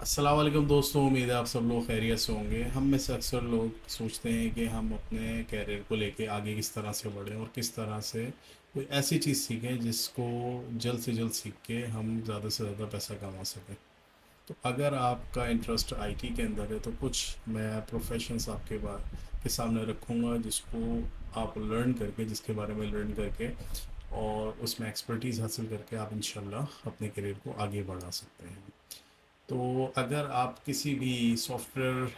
अस्सलाम वालेकुम दोस्तों, उम्मीद है आप सब लोग खैरियत से होंगे। हम में से अक्सर लोग सोचते हैं कि हम अपने कैरियर को लेके आगे किस तरह से बढ़ें और किस तरह से कोई ऐसी चीज़ सीखें जिसको जल्द से जल्द सीख के हम ज़्यादा से ज़्यादा पैसा कमा सकें। तो अगर आपका इंटरेस्ट आईटी के अंदर है तो कुछ मैं प्रोफेशंस आपके के सामने रखूँगा जिसको आप लर्न करके, जिसके बारे में लर्न करके और उसमें एक्सपर्टीज़ हासिल करके आप इंशाल्लाह अपने करियर को आगे बढ़ा सकते हैं। तो अगर आप किसी भी सॉफ्टवेयर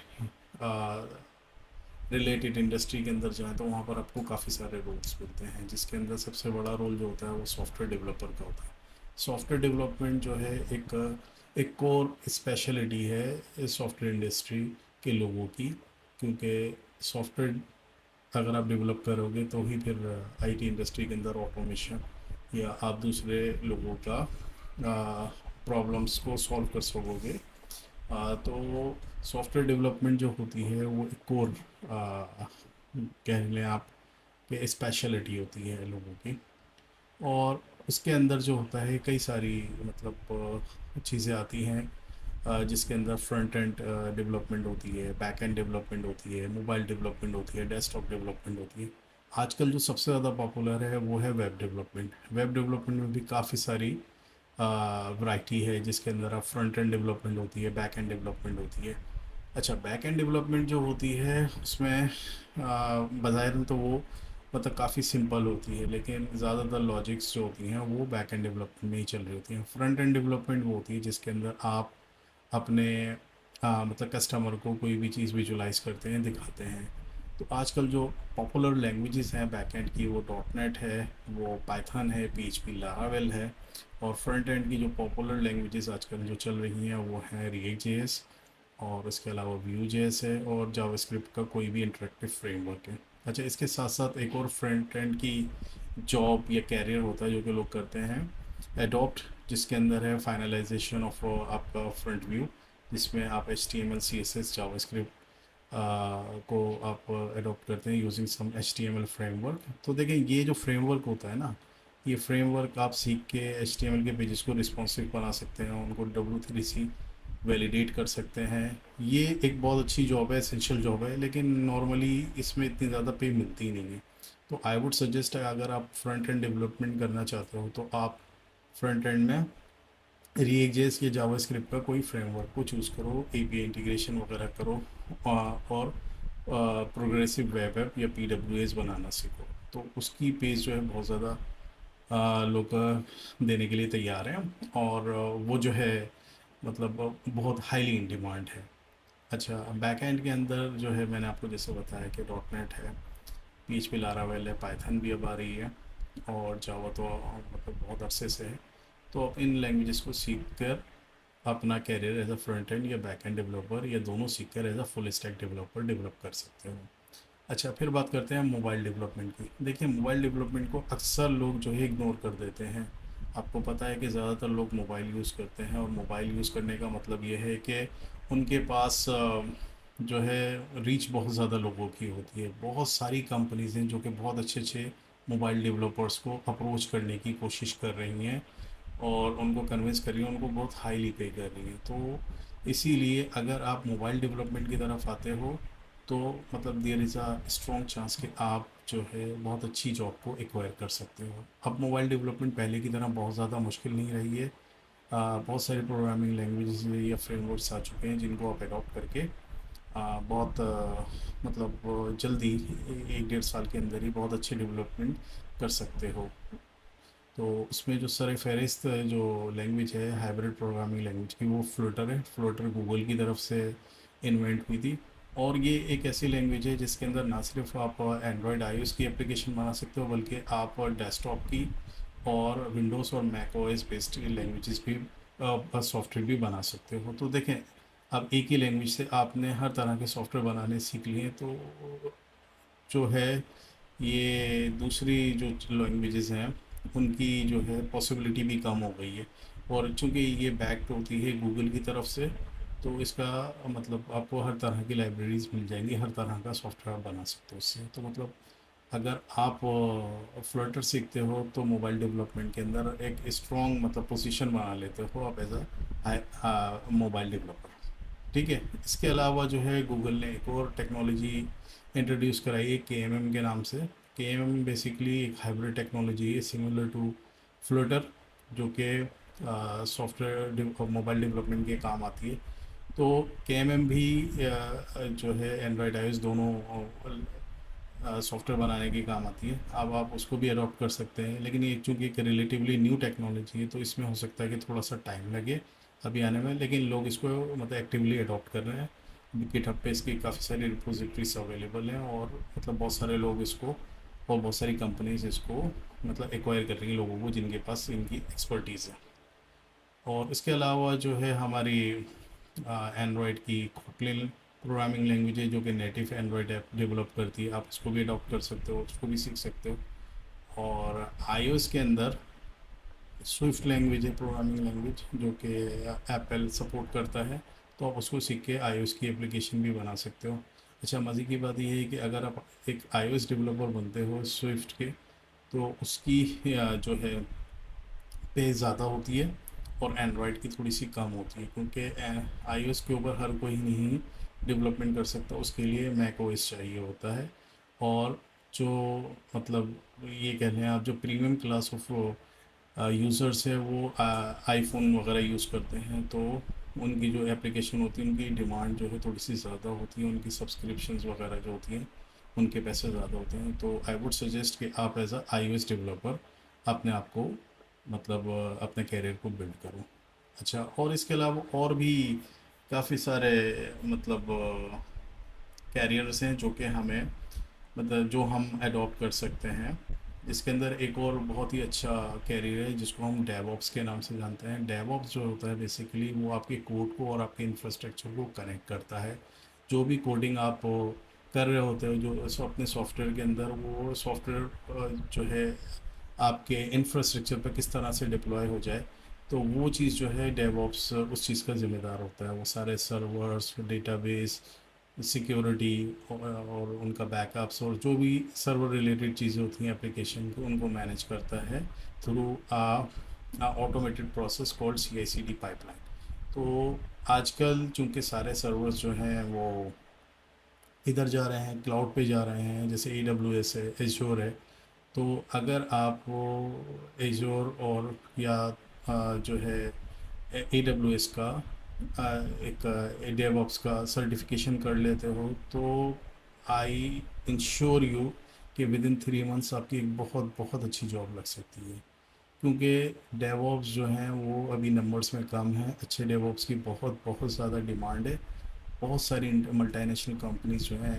रिलेटेड इंडस्ट्री के अंदर जाएं तो वहाँ पर आपको काफ़ी सारे रोल्स मिलते हैं, जिसके अंदर सबसे बड़ा रोल जो होता है वो सॉफ्टवेयर डेवलपर का होता है। सॉफ्टवेयर डेवलपमेंट जो है एक कोर स्पेशलिटी है सॉफ्टवेयर इंडस्ट्री के लोगों की, क्योंकि सॉफ्टवेयर अगर आप डेवलप करोगे तो ही फिर आईटी इंडस्ट्री के अंदर ऑटोमेशन या आप दूसरे लोगों का प्रॉब्लम्स को सॉल्व कर सकोगे। तो सॉफ्टवेयर डेवलपमेंट जो होती है वो एक कोर कह लें आप कि स्पेशलिटी होती है लोगों की। और उसके अंदर जो होता है कई सारी मतलब चीज़ें आती हैं, जिसके अंदर फ्रंट एंड डेवलपमेंट होती है, बैक एंड डेवलपमेंट होती है, मोबाइल डेवलपमेंट होती है, डेस्कटॉप डेवलपमेंट होती है। आजकल जो सबसे ज़्यादा पॉपुलर है वो है वेब डेवलपमेंट। वेब डेवलपमेंट में भी काफ़ी सारी वैरायटी है, जिसके अंदर आप फ्रंट एंड डेवलपमेंट होती है, बैक एंड डेवलपमेंट होती है। अच्छा, बैक एंड डेवलपमेंट जो होती है उसमें बज़ाहिर तो वो मतलब काफ़ी सिंपल होती है, लेकिन ज़्यादातर लॉजिक्स जो होती हैं वो बैक एंड डेवलपमेंट में ही चल रही होती हैं। फ्रंट एंड डेवलपमेंट वो होती है जिसके अंदर आप अपने मतलब कस्टमर को कोई भी चीज़ विजुलाइज करते हैं, दिखाते हैं। तो आजकल जो पॉपुलर लैंग्वेजेस हैं बैक एंड की वो डॉट नेट है, वो पाइथन है, पीएचपी लारावेल है। और फ्रंट एंड की जो पॉपुलर लैंग्वेजेस आजकल जो चल रही हैं वो हैं रिएक्ट जेएस, और इसके अलावा व्यू जेएस है, और जावास्क्रिप्ट का कोई भी इंटरेक्टिव फ्रेमवर्क है। अच्छा, इसके साथ साथ एक और फ्रंट एंड की जॉब या कैरियर होता है जो कि लोग करते हैं, एडोप्ट, जिसके अंदर है फाइनलाइजेशन ऑफ आपका फ्रंट व्यू, जिसमें आप H T M L C S S JavaScript को आप एडोप्ट करते हैं using some H T M L framework. तो देखें, ये जो फ्रेमवर्क होता है ना, ये फ्रेमवर्क आप सीख के एच टी एम एल के पेजेस को रिस्पॉन्सिव बना सकते हैं, उनको W3C वैलिडेट कर सकते हैं। ये एक बहुत अच्छी जॉब है, एसेंशियल जॉब है, लेकिन नॉर्मली इसमें इतनी ज़्यादा पे मिलती नहीं है। तो आई वुड सजेस्ट अगर आप फ्रंट एंड डेवलपमेंट करना चाहते हो तो आप फ्रंट एंड में रिएक्ट जेएस या जावास्क्रिप्ट का कोई फ्रेमवर्क को चूज़ करो, एपीआई इंटीग्रेशन वगैरह करो, और प्रोग्रेसिव वेब ऐप या पीडब्ल्यूएस बनाना सीखो। तो उसकी पेज जो है बहुत ज़्यादा लोग देने के लिए तैयार हैं, और वो जो है मतलब बहुत हाईली इन डिमांड है। अच्छा, बैक एंड के अंदर जो है मैंने आपको जैसे बताया कि डॉट नेट है, पीएचपी लारावेल है, पाइथन भी अब आ रही है, और जावा तो मतलब बहुत अरसे से है। तो आप इन लैंग्वेजेस को सीख कर अपना career as a front end या बैक एंड डेवलपर या दोनों सीख कर as a full stack developer develop कर सकते हो। अच्छा, फिर बात करते हैं मोबाइल डेवलपमेंट की। देखिए, मोबाइल डेवलपमेंट को अक्सर लोग जो है इग्नोर कर देते हैं। आपको पता है कि ज़्यादातर लोग मोबाइल यूज़ करते हैं, और मोबाइल यूज़ करने का मतलब ये है कि उनके पास जो है रीच बहुत ज़्यादा लोगों की होती है। बहुत सारी कंपनीज़ हैं जो कि बहुत अच्छे अच्छे मोबाइल डेवलपर्स को अप्रोच करने की कोशिश कर रही हैं, और उनको कन्विंस कर रही हैं, उनको बहुत हाईली पे कर रही हैं। तो इसीलिए अगर आप मोबाइल डेवलपमेंट की तरफ आते हो तो मतलब there is a strong chance कि आप जो है बहुत अच्छी जॉब को एक्वायर कर सकते हो। अब मोबाइल डेवलपमेंट पहले की तरह बहुत ज़्यादा मुश्किल नहीं रही है। बहुत सारे प्रोग्रामिंग लैंग्वेजेस या फ्रेमवर्क्स आ चुके हैं जिनको आप अडॉप्ट करके बहुत मतलब जल्दी 1 डेढ़ साल के अंदर ही बहुत अच्छे डेवलपमेंट कर सकते हो। तो उसमें जो सर फहरिस्त जो लैंग्वेज है हाइब्रिड प्रोग्रामिंग लैंग्वेज की, वो फ्लटर है। फ्लटर गूगल की तरफ से इन्वेंट हुई थी, और ये एक ऐसी लैंग्वेज है जिसके अंदर ना सिर्फ आप एंड्रॉयड आईओएस की एप्लीकेशन बना सकते हो, बल्कि आप डेस्कटॉप की और विंडोज़ और मैक ओएस बेस्ड लैंग्वेजेस भी सॉफ्टवेयर भी बना सकते हो। तो देखें, अब एक ही लैंग्वेज से आपने हर तरह के सॉफ्टवेयर बनाने सीख लिए, तो जो है ये दूसरी जो लैंग्वेजेस हैं उनकी जो है पॉसिबिलिटी भी कम हो गई है। और चूंकि ये बैक्ड होती है गूगल की तरफ से, तो इसका मतलब आपको हर तरह की लाइब्रेरीज मिल जाएंगी, हर तरह का सॉफ्टवेयर आप बना सकते हो उससे। तो मतलब अगर आप फ्लटर सीखते हो तो मोबाइल डेवलपमेंट के अंदर एक स्ट्रॉन्ग मतलब पोजीशन बना लेते हो आप एज अ मोबाइल डेवलपर। ठीक है। इसके अलावा जो है गूगल ने एक और टेक्नोलॉजी इंट्रोड्यूस कराई है के एम एम के नाम से। के एम एम बेसिकली एक हाइब्रिड टेक्नोलॉजी है सिमिलर टू फ्लटर, जो कि सॉफ्टवेयर मोबाइल डेवलपमेंट के काम आती है। तो के एम एम भी जो है एंड्रॉयड आईओएस दोनों सॉफ्टवेयर बनाने के काम आती है। अब आप उसको भी अडॉप्ट कर सकते हैं, लेकिन ये चूँकि एक रिलेटिवली न्यू टेक्नोलॉजी है तो इसमें हो सकता है कि थोड़ा सा टाइम लगे अभी आने में, लेकिन लोग इसको मतलब एक्टिवली अडॉप्ट कर रहे हैं। गिटहब पे इसकी काफ़ी सारी रिपोजिटरीज अवेलेबल हैं, और मतलब बहुत सारे लोग इसको और बहुत सारी कंपनीज इसको मतलब एक्वायर कर रही हैं लोगों को जिनके पास इनकी एक्सपर्टीज़ है। और इसके अलावा जो है हमारी एंड्रॉयड की कोटलिन प्रोग्रामिंग लैंग्वेज है, जो कि नेटिव एंड्रॉयड ऐप डेवलप करती है। आप उसको भी अडॉप्ट कर सकते हो, उसको भी सीख सकते हो। और आईओएस के अंदर स्विफ्ट लैंग्वेज है प्रोग्रामिंग लैंग्वेज, जो कि एप्पल सपोर्ट करता है। तो आप उसको सीख के आईओएस की एप्लीकेशन भी बना सकते हो। अच्छा, मज़े की बात यह है कि अगर आप एक आईओएस डेवलपर बनते हो स्विफ्ट के, तो उसकी जो है पे ज़्यादा होती है, और एंड्रॉयड की थोड़ी सी कम होती है, क्योंकि आईओएस के ऊपर हर कोई नहीं डेवलपमेंट कर सकता, उसके लिए मैक ओएस चाहिए होता है। और जो मतलब ये कह लें आप, जो प्रीमियम क्लास ऑफ यूज़र्स है वो आईफोन वगैरह यूज़ करते हैं, तो उनकी जो एप्लीकेशन होती है उनकी डिमांड जो है थोड़ी सी ज़्यादा होती है, उनकी सब्सक्रिप्शंस वगैरह जो होती हैं उनके पैसे ज़्यादा होते हैं। तो आई वुड सजेस्ट कि आप एज अ आईओएस डेवलपर अपने आप को मतलब अपने कैरियर को बिल्ड करो। अच्छा, और इसके अलावा और भी काफ़ी सारे मतलब कैरियर्स हैं जो कि हमें मतलब जो हम अडॉप्ट कर सकते हैं। इसके अंदर एक और बहुत ही अच्छा कैरियर है जिसको हम डेवऑप्स के नाम से जानते हैं। डेवऑप्स जो होता है बेसिकली वो आपके कोड को और आपके इंफ्रास्ट्रक्चर को कनेक्ट करता है। जो भी कोडिंग आप कर रहे होते हो जो अपने सॉफ्टवेयर के अंदर, वो सॉफ्टवेयर जो है आपके इंफ्रास्ट्रक्चर पर किस तरह से डिप्लॉय हो जाए, तो वो चीज़ जो है डेवऑप्स उस चीज़ का ज़िम्मेदार होता है। वो सारे सर्वर्स, डेटाबेस, सिक्योरिटी और उनका बैकअप्स और जो भी सर्वर रिलेटेड चीज़ें होती हैं एप्लीकेशन को, उनको मैनेज करता है through automated process called CI/CD pipeline. तो आजकल चूँकि सारे सर्वर्स जो हैं वो इधर जा रहे हैं, क्लाउड पे जा रहे हैं, जैसे AWS है, एज़्योर है। तो अगर आप वो एज़्योर और या जो है AWS का एक डेवऑप्स का सर्टिफिकेशन कर लेते हो, तो आई इंश्योर यू कि विद इन 3 मंथ्स आपकी एक बहुत बहुत अच्छी जॉब लग सकती है। क्योंकि डेवऑप्स जो हैं वो अभी नंबर्स में कम हैं, अच्छे डेवऑप्स की बहुत बहुत ज़्यादा डिमांड है। बहुत सारी मल्टीनेशनल कंपनीज जो हैं,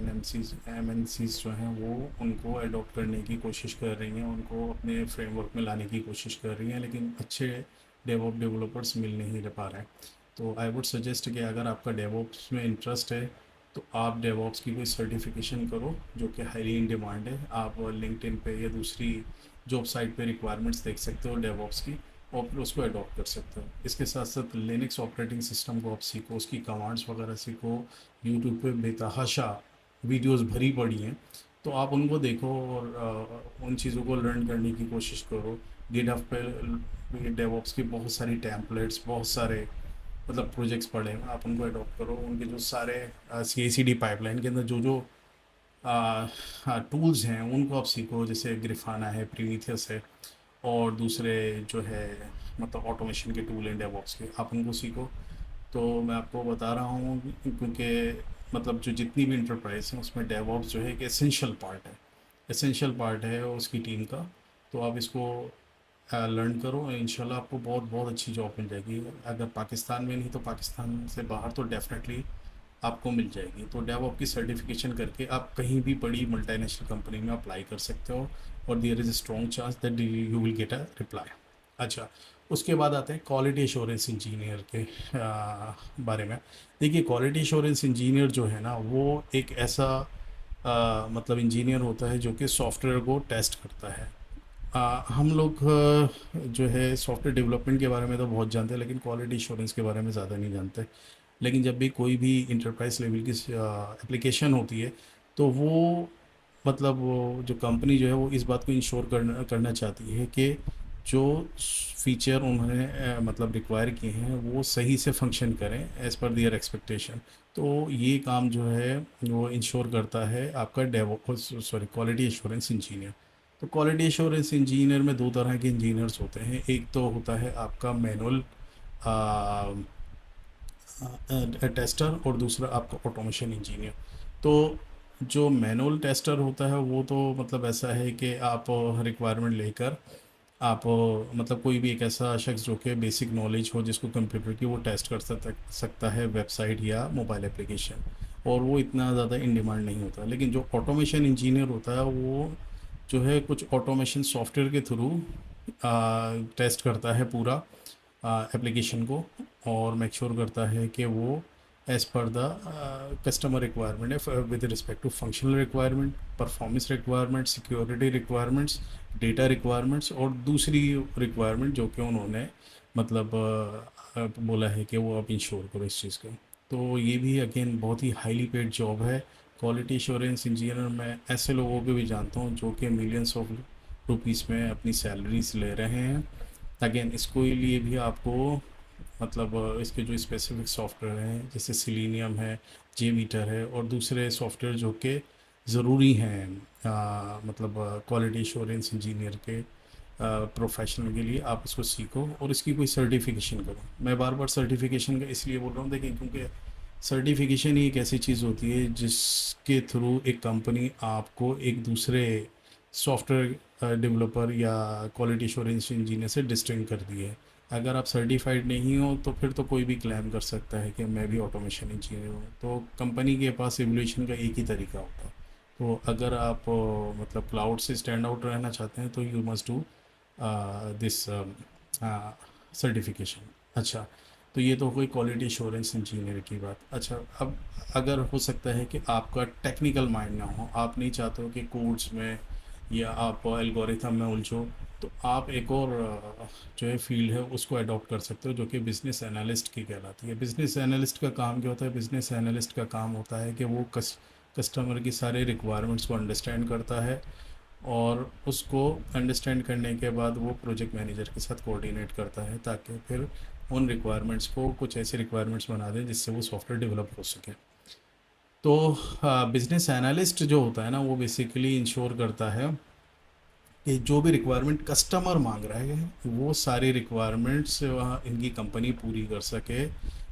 MNCs जो हैं, वो उनको अडॉप्ट करने की कोशिश कर रही हैं, उनको अपने फ्रेमवर्क में लाने की कोशिश कर रही हैं, लेकिन अच्छे डेवऑप डेवलपर्स मिल नहीं पा रहे हैं। तो आई वुड सजेस्ट कि अगर आपका डेवऑप्स में इंटरेस्ट है तो आप डेवऑप्स की कोई सर्टिफिकेशन करो, जो कि हाईली इन डिमांड है। आप लिंक्डइन पे या दूसरी जॉब साइट पे रिक्वायरमेंट्स देख सकते हो डेवऑप्स की, और फिर उसको अडॉप्ट कर सकते हो। इसके साथ साथ लिनक्स ऑपरेटिंग सिस्टम को आप सीखो, उसकी कमांड्स वगैरह सीखो। यूट्यूब पे बेतहाशा वीडियोस भरी पड़ी हैं, तो आप उनको देखो और उन चीज़ों को लर्न करने की कोशिश करो। गिटहब पे डेवऑप्स की बहुत सारी टेम्पलेट्स, बहुत सारे मतलब प्रोजेक्ट्स पड़े हैं, आप उनको अडॉप्ट करो। उनके जो सारे CI/CD पाइपलाइन के अंदर जो जो टूल्स हैं उनको आप सीखो, जैसे ग्रिफाना है, प्रीमिथियस है, और दूसरे जो है मतलब ऑटोमेशन के टूल हैं डेवऑप्स के, आप उनको सीखो। तो मैं आपको बता रहा हूँ क्योंकि मतलब जो जितनी भी इंटरप्राइज हैं उसमें डेवऑप्स जो है एक एसेंशियल पार्ट है उसकी टीम का। तो आप इसको लर्न करो, इंशाल्लाह आपको बहुत बहुत अच्छी जॉब मिल जाएगी। अगर पाकिस्तान में नहीं तो पाकिस्तान से बाहर तो डेफिनेटली आपको मिल जाएगी। तो डेवऑप की सर्टिफिकेशन करके आप कहीं भी बड़ी मल्टीनेशनल कंपनी में अप्लाई कर सकते हो, और there is a strong chance that you will get a reply. अच्छा, उसके बाद आते हैं क्वालिटी एश्योरेंस इंजीनियर के बारे में। देखिए, क्वालिटी एश्योरेंस इंजीनियर जो है ना, वो एक ऐसा मतलब इंजीनियर होता है जो कि सॉफ्टवेयर को टेस्ट करता है। हम लोग जो है सॉफ्टवेयर डेवलपमेंट के बारे में तो बहुत जानते हैं, लेकिन क्वालिटी एश्योरेंस के बारे में ज़्यादा नहीं जानते। लेकिन जब भी कोई भी इंटरप्राइज लेवल की एप्लीकेशन होती है, तो वो मतलब वो जो कंपनी जो है वो इस बात को इंश्योर करना करना चाहती है कि जो फीचर उन्होंने मतलब रिक्वायर किए हैं वो सही से फंक्शन करें एज़ पर दियर एक्सपेक्टेशन। तो ये काम जो है वो इंश्योर करता है आपका Daewoo sorry quality assurance engineer. तो क्वालिटी एश्योरेंस इंजीनियर में दो तरह के इंजीनियर्स होते हैं, एक तो होता है आपका मैनुअल टेस्टर और दूसरा आपका ऑटोमेशन इंजीनियर। तो जो मैनुअल टेस्टर होता है वो तो मतलब ऐसा है कि आप रिक्वायरमेंट लेकर आप मतलब कोई भी एक ऐसा शख्स जो कि बेसिक नॉलेज हो जिसको कंप्यूटर की, वो टेस्ट कर सकता है वेबसाइट या मोबाइल एप्लीकेशन, और वो इतना ज़्यादा इन डिमांड नहीं होता। लेकिन जो ऑटोमेशन इंजीनियर होता है वो जो है कुछ ऑटोमेशन सॉफ्टवेयर के थ्रू टेस्ट करता है पूरा एप्लीकेशन को, और मेक श्योर करता है कि वो as per the customer requirement है with respect to functional requirement, performance requirement, security requirements, data requirements और दूसरी रिक्वायरमेंट जो कि उन्होंने मतलब बोला है कि वो आप इंश्योर करो इस चीज़ का। तो ये भी अगेन बहुत ही हाईली पेड जॉब है। क्वालिटी एश्योरेंस इंजीनियर मैं ऐसे लोगों को भी जानता हूँ जो कि मिलियंस ऑफ रुपीज़ में अपनी सैलरीज ले रहे हैं। अगेन इसको लिए भी आपको मतलब इसके जो स्पेसिफिक सॉफ्टवेयर हैं जैसे सिलीनियम है, जे मीटर है और दूसरे सॉफ्टवेयर जो कि ज़रूरी हैं मतलब क्वालिटी एश्योरेंस इंजीनियर के प्रोफेशनल के लिए, आप इसको सीखो और इसकी कोई सर्टिफिकेशन करो। मैं बार बार सर्टिफिकेशन का इसलिए बोल रहा हूँ, देखिए क्योंकि सर्टिफिकेशन ही एक ऐसी चीज़ होती है जिसके थ्रू एक कंपनी आपको एक दूसरे सॉफ्टवेयर डेवलपर या क्वालिटी एश्योरेंस इंजीनियर से डिस्टिंग करती है। अगर आप सर्टिफाइड नहीं हो तो फिर तो कोई भी क्लेम कर सकता है कि मैं भी ऑटोमेशन इंजीनियर हूँ। तो कंपनी के पास एवोल्यूशन का एक ही तरीका होता है। तो अगर आप मतलब क्लाउड से स्टैंड आउट रहना चाहते हैं तो you must do this certification. अच्छा, तो ये तो कोई क्वालिटी एश्योरेंस इंजीनियर की बात। अच्छा, अब अगर हो सकता है कि आपका टेक्निकल माइंड ना हो, आप नहीं चाहते हो कि कोड्स में या आप एल्गोरिथम में उलझो, तो आप एक और जो है फील्ड है उसको अडॉप्ट कर सकते हो जो कि बिज़नेस एनालिस्ट की कहलाती है। बिज़नेस एनालिस्ट का काम क्या होता है? बिज़नेस एनालिस्ट का काम होता है कि वो कस्टमर की सारे रिक्वायरमेंट्स को अंडरस्टैंड करता है, और उसको अंडरस्टैंड करने के बाद वो प्रोजेक्ट मैनेजर के साथ कोऑर्डिनेट करता है ताकि फिर उन रिक्वायरमेंट्स को कुछ ऐसे रिक्वायरमेंट्स बना दें जिससे वो सॉफ्टवेयर डेवलप हो सके। तो बिज़नेस एनालिस्ट जो होता है ना वो बेसिकली इंश्योर करता है कि जो भी रिक्वायरमेंट कस्टमर मांग रहा है वो सारी रिक्वायरमेंट्स इनकी कंपनी पूरी कर सके।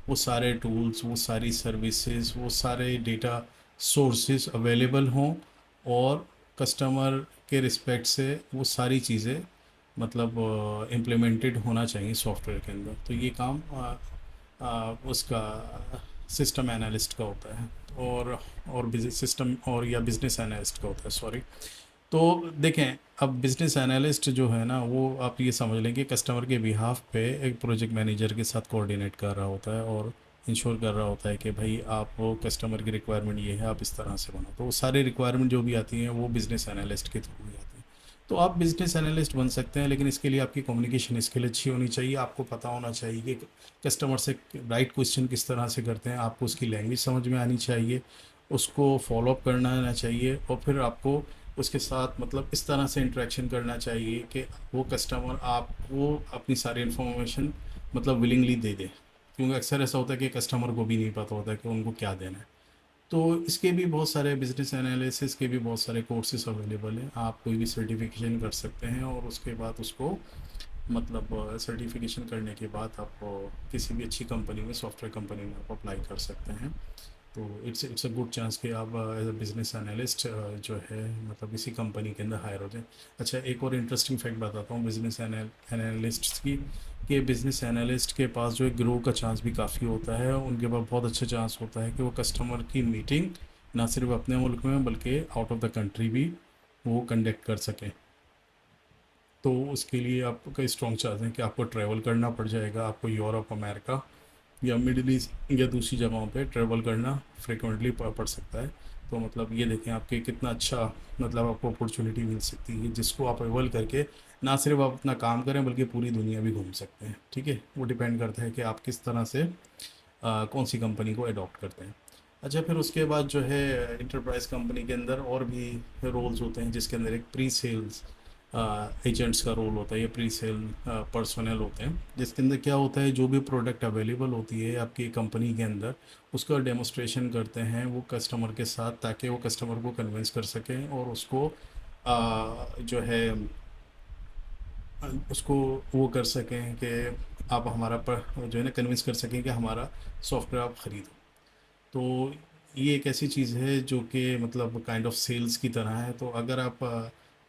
वो सारे टूल्स, वो सारी सर्विसेज, वो सारे डेटा सोर्सेज अवेलेबल हों, और कस्टमर के रिस्पेक्ट से वो सारी चीज़ें मतलब इम्प्लीमेंटेड होना चाहिए सॉफ्टवेयर के अंदर। तो ये काम उसका सिस्टम एनालिस्ट का होता है, और बिजनेस सिस्टम और या बिजनेस एनालिस्ट का होता है, सॉरी। तो देखें, अब बिजनेस एनालिस्ट जो है ना वो आप ये समझ लें कि कस्टमर के बिहाफ पे एक प्रोजेक्ट मैनेजर के साथ कोऑर्डिनेट कर रहा होता है और इंश्योर कर रहा होता है कि भाई आप वो कस्टमर की रिक्वायरमेंट ये है, आप इस तरह से बनाओ। तो वो सारी रिक्वायरमेंट जो भी आती हैं वो बिजनेस एनालिस्ट के थ्रू ही आती हैं। तो आप बिजनेस एनालिस्ट बन सकते हैं, लेकिन इसके लिए आपकी कम्युनिकेशन स्किल अच्छी होनी चाहिए। आपको पता होना चाहिए कि कस्टमर से राइट क्वेश्चन किस तरह से करते हैं, आपको उसकी लैंग्वेज समझ में आनी चाहिए, उसको फॉलोअप करना आना चाहिए, और फिर आपको उसके साथ मतलब इस तरह से इंटरेक्शन करना चाहिए कि वो कस्टमर आपको अपनी सारी इन्फॉर्मेशन मतलब विलिंगली दे दे। क्योंकि अक्सर ऐसा होता है कि कस्टमर को भी नहीं पता होता है कि उनको क्या देना है। तो इसके भी बहुत सारे बिजनेस एनालिसिस के भी बहुत सारे कोर्सेज अवेलेबल हैं। आप कोई भी सर्टिफिकेशन कर सकते हैं और उसके बाद उसको मतलब सर्टिफिकेशन करने के बाद आप किसी भी अच्छी कंपनी में, सॉफ्टवेयर कंपनी में आप अप्लाई कर सकते हैं। तो इट्स अ गुड चांस कि आप एज अ बिजनेस एनालिस्ट जो है मतलब इसी कंपनी के अंदर हायर हो जाए। अच्छा, एक और इंटरेस्टिंग फैक्ट बताता हूँ बिजनेस एनालिस्ट की, कि बिजनेस एनालिस्ट के पास जो है ग्रो का चांस भी काफ़ी होता है। उनके पास बहुत अच्छा चांस होता है कि वो कस्टमर की मीटिंग ना सिर्फ अपने मुल्क में बल्कि आउट ऑफ द कंट्री भी वो कंडक्ट कर सकें। तो उसके लिए आपका स्ट्रॉन्ग चांस है कि आपको ट्रैवल करना पड़ जाएगा, आपको यूरोप, अमेरिका या मिडिल ईस्ट या दूसरी जगहों पे ट्रैवल करना फ्रिक्वेंटली पड़ सकता है। तो मतलब ये देखें आपके कितना अच्छा मतलब आपको अपॉर्चुनिटी मिल सकती है जिसको आप अवेल करके ना सिर्फ आप अपना काम करें बल्कि पूरी दुनिया भी घूम सकते हैं। ठीक है, वो डिपेंड करता है कि आप किस तरह से कौन सी कंपनी को अडॉप्ट करते हैं। अच्छा, फिर उसके बाद जो है इंटरप्राइज कंपनी के अंदर और भी रोल्स होते हैं, जिसके अंदर एक प्री सेल्स एजेंट्स का रोल होता है, या प्री सेल पर्सोनल होते हैं, जिसके अंदर क्या होता है, जो भी प्रोडक्ट अवेलेबल होती है आपकी कंपनी के अंदर, उसका डेमोस्ट्रेशन करते हैं वो कस्टमर के साथ, ताकि वो कस्टमर को कन्विंस कर सकें और उसको जो है उसको वो कर सकें कि आप हमारा पर जो है ना कन्विंस कर सकें कि हमारा सॉफ्टवेयर आप ख़रीदो। तो ये एक ऐसी चीज़ है जो कि मतलब काइंड ऑफ सेल्स की तरह है। तो अगर आप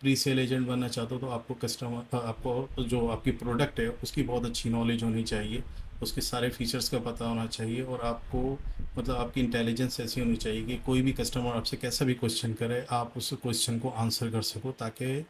प्री सेल एजेंट बनना चाहते हो तो आपको कस्टमर आपको जो आपकी प्रोडक्ट है उसकी बहुत अच्छी नॉलेज होनी चाहिए, उसके सारे फीचर्स का पता होना चाहिए, और आपको मतलब आपकी इंटेलिजेंस ऐसी होनी चाहिए कि कोई भी कस्टमर आपसे कैसा भी क्वेश्चन करे आप उस क्वेश्चन को आंसर कर सको, ताकि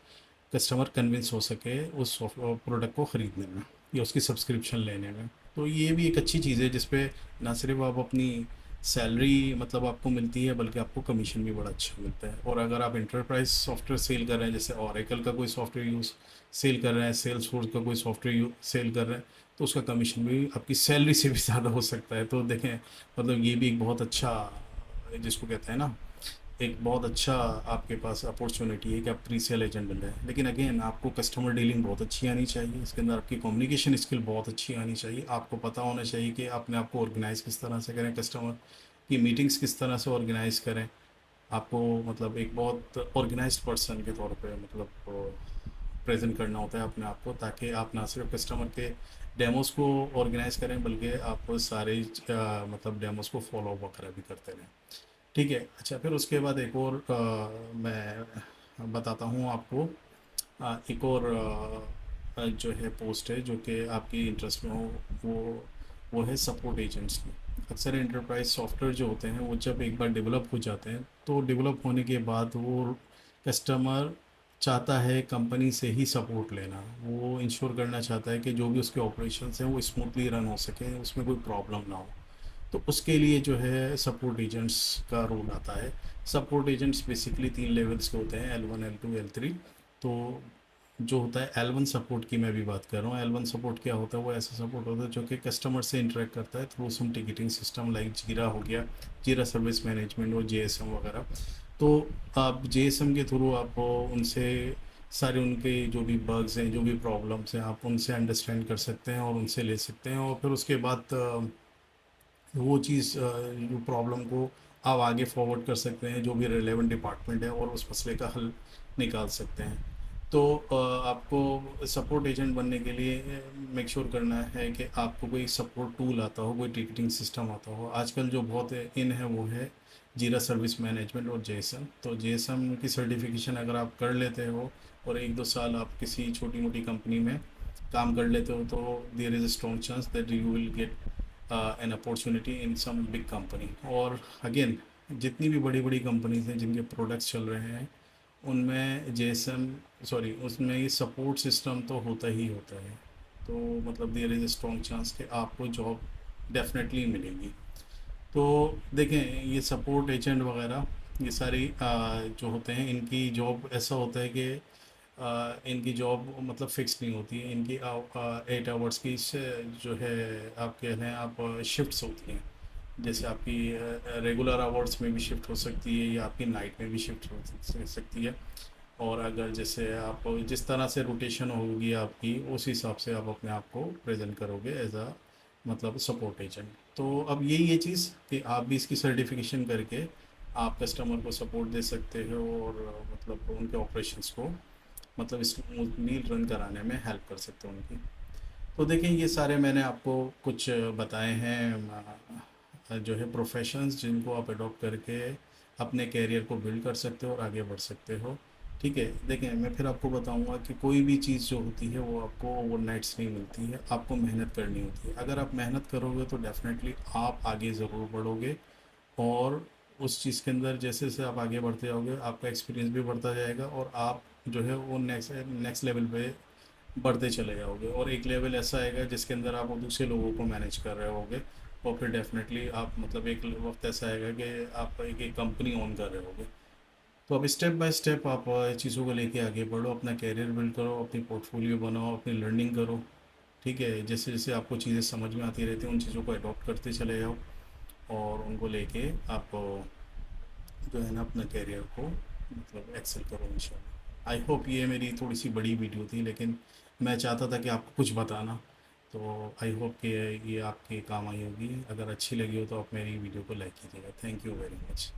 कस्टमर कन्विंस हो सके उस प्रोडक्ट को ख़रीदने में या उसकी सब्सक्रिप्शन लेने में। तो ये भी एक अच्छी चीज़ है जिसपे ना सिर्फ आप अपनी सैलरी मतलब आपको मिलती है, बल्कि आपको कमीशन भी बड़ा अच्छा मिलता है। और अगर आप इंटरप्राइज सॉफ्टवेयर सेल कर रहे हैं, जैसे ओरेकल का कोई सॉफ्टवेयर यूज़ सेल कर रहे हैं, सेल्स फोर्स का कोई सॉफ्टवेयर सेल कर रहे हैं, तो उसका कमीशन भी आपकी सैलरी से भी ज़्यादा हो सकता है। तो देखें, मतलब ये भी एक बहुत अच्छा, जिसको कहते हैं ना, एक बहुत अच्छा आपके पास अपॉर्चुनिटी है कि आप प्री सेल एजेंट बन जाए। लेकिन अगेन आपको कस्टमर डीलिंग बहुत अच्छी आनी चाहिए, इसके अंदर आपकी कम्युनिकेशन स्किल बहुत अच्छी आनी चाहिए, आपको पता होना चाहिए कि अपने आप को ऑर्गेनाइज किस तरह से करें, कस्टमर की मीटिंग्स किस तरह से ऑर्गेनाइज करें। आपको मतलब एक बहुत ऑर्गेनाइज्ड पर्सन के तौर पे मतलब प्रेजेंट करना होता है अपने आप को, ताकि आप ना सिर्फ कस्टमर के डेमोस को ऑर्गेनाइज करें, बल्कि आप सारे मतलब डेमोस को फॉलो वगैरह भी करते रहें। ठीक है। अच्छा, फिर उसके बाद एक और मैं बताता हूँ आपको, एक और जो है पोस्ट है जो कि आपकी इंटरेस्ट में हो, वो है सपोर्ट एजेंट्स की। अक्सर एंटरप्राइज सॉफ्टवेयर जो होते हैं वो जब एक बार डेवलप हो जाते हैं, तो डेवलप होने के बाद वो कस्टमर चाहता है कंपनी से ही सपोर्ट लेना, वो इंश्योर करना चाहता है कि जो भी उसके ऑपरेशंस हैं वो स्मूथली रन हो सके, उसमें कोई प्रॉब्लम ना हो। तो उसके लिए जो है सपोर्ट एजेंट्स का रोल आता है। सपोर्ट एजेंट्स बेसिकली 3 लेवल्स के होते हैं, L1, L2, L3। तो जो होता है L1 सपोर्ट की मैं भी बात कर रहा हूँ। L1 सपोर्ट क्या होता है, वो ऐसा सपोर्ट होता है जो कि कस्टमर से इंटरेक्ट करता है through some ticketing system like Jira हो गया, जीरा सर्विस मैनेजमेंट और JSM वगैरह। तो आप JSM के थ्रू आप उनसे सारे उनके जो भी बग्स हैं, जो भी प्रॉब्लम्स हैं, आप उनसे अंडरस्टैंड कर सकते हैं और उनसे ले सकते हैं, और फिर उसके बाद वो चीज़ जो प्रॉब्लम को आप आगे फॉरवर्ड कर सकते हैं जो भी रिलेवेंट डिपार्टमेंट है, और उस मसले का हल निकाल सकते हैं। तो आपको सपोर्ट एजेंट बनने के लिए मेक श्योर करना है कि आपको कोई सपोर्ट टूल आता हो, कोई टिकटिंग सिस्टम आता हो। आजकल जो बहुत इन है वो है जीरा सर्विस मैनेजमेंट और JSM। तो JSM की सर्टिफिकेशन अगर आप कर लेते हो और 1-2 साल आप किसी छोटी मोटी कंपनी में काम कर लेते हो, तो there is a strong chance that you will get an opportunity in some big company. और अगेन, जितनी भी बड़ी बड़ी कंपनीज हैं जिनके प्रोडक्ट्स चल रहे हैं, उनमें JSM, सॉरी, उसमें ये सपोर्ट सिस्टम तो होता ही होता है। तो मतलब there is a strong chance कि आपको जॉब डेफिनेटली मिलेगी। तो देखें, ये सपोर्ट एजेंट वगैरह ये सारी जो होते हैं, इनकी जॉब ऐसा होता है कि इनकी जॉब मतलब फिक्स नहीं होती है। इनकी 8 आवर्स की जो है आप कह रहे हैं आप शिफ्ट्स होती हैं। जैसे आपकी रेगुलर आवर्स में भी शिफ्ट हो सकती है, या आपकी नाइट में भी शिफ्ट हो सकती है। और अगर जैसे आप जिस तरह से रोटेशन होगी आपकी, उस हिसाब से आप अपने आप को प्रेजेंट करोगे एज अ मतलब सपोर्ट एजेंट। तो अब यही है चीज़ कि आप भी इसकी सर्टिफिकेशन करके आप कस्टमर को सपोर्ट दे सकते हो, और मतलब उनके ऑपरेशंस को मतलब स्मूथली रन कराने में हेल्प कर सकते हो उनकी। तो देखिए, ये सारे मैंने आपको कुछ बताए हैं जो है प्रोफेशंस जिनको आप अडॉप्ट करके अपने कैरियर को बिल्ड कर सकते हो और आगे बढ़ सकते हो। ठीक है। देखें, मैं फिर आपको बताऊंगा कि कोई भी चीज़ जो होती है वो आपको ओवरनाइट्स नहीं मिलती है, आपको मेहनत करनी होती है। अगर आप मेहनत करोगे तो डेफिनेटली आप आगे ज़रूर बढ़ोगे, और उस चीज़ के अंदर जैसे जैसे आप आगे बढ़ते जाओगे आपका एक्सपीरियंस भी बढ़ता जाएगा, और आप जो है वो नेक्स्ट नेक्स्ट लेवल पे बढ़ते चले जाओगे। और एक लेवल ऐसा आएगा जिसके अंदर आप दूसरे लोगों को मैनेज कर रहे होगे, और फिर डेफिनेटली आप मतलब एक वक्त ऐसा आएगा कि आप एक कंपनी ओन कर रहे होगे। तो अब स्टेप बाय स्टेप आप चीज़ों को लेके आगे बढ़ो, अपना कैरियर बिल्ड करो, अपनी पोर्टफोलियो बनाओ, अपनी लर्निंग करो। ठीक है। जैसे जैसे आपको चीज़ें समझ में आती रहती हैं, उन चीज़ों को अडॉप्ट करते चले जाओ, और उनको लेके आप जो है ना अपना कैरियर को मतलब एक्सेल करो इंशाल्लाह। आई होप ये मेरी थोड़ी सी बड़ी वीडियो थी, लेकिन मैं चाहता था कि आपको कुछ बताना। तो आई होप कि ये आपके काम आई होगी। अगर अच्छी लगी हो तो आप मेरी वीडियो को लाइक कीजिएगा। Thank you very much.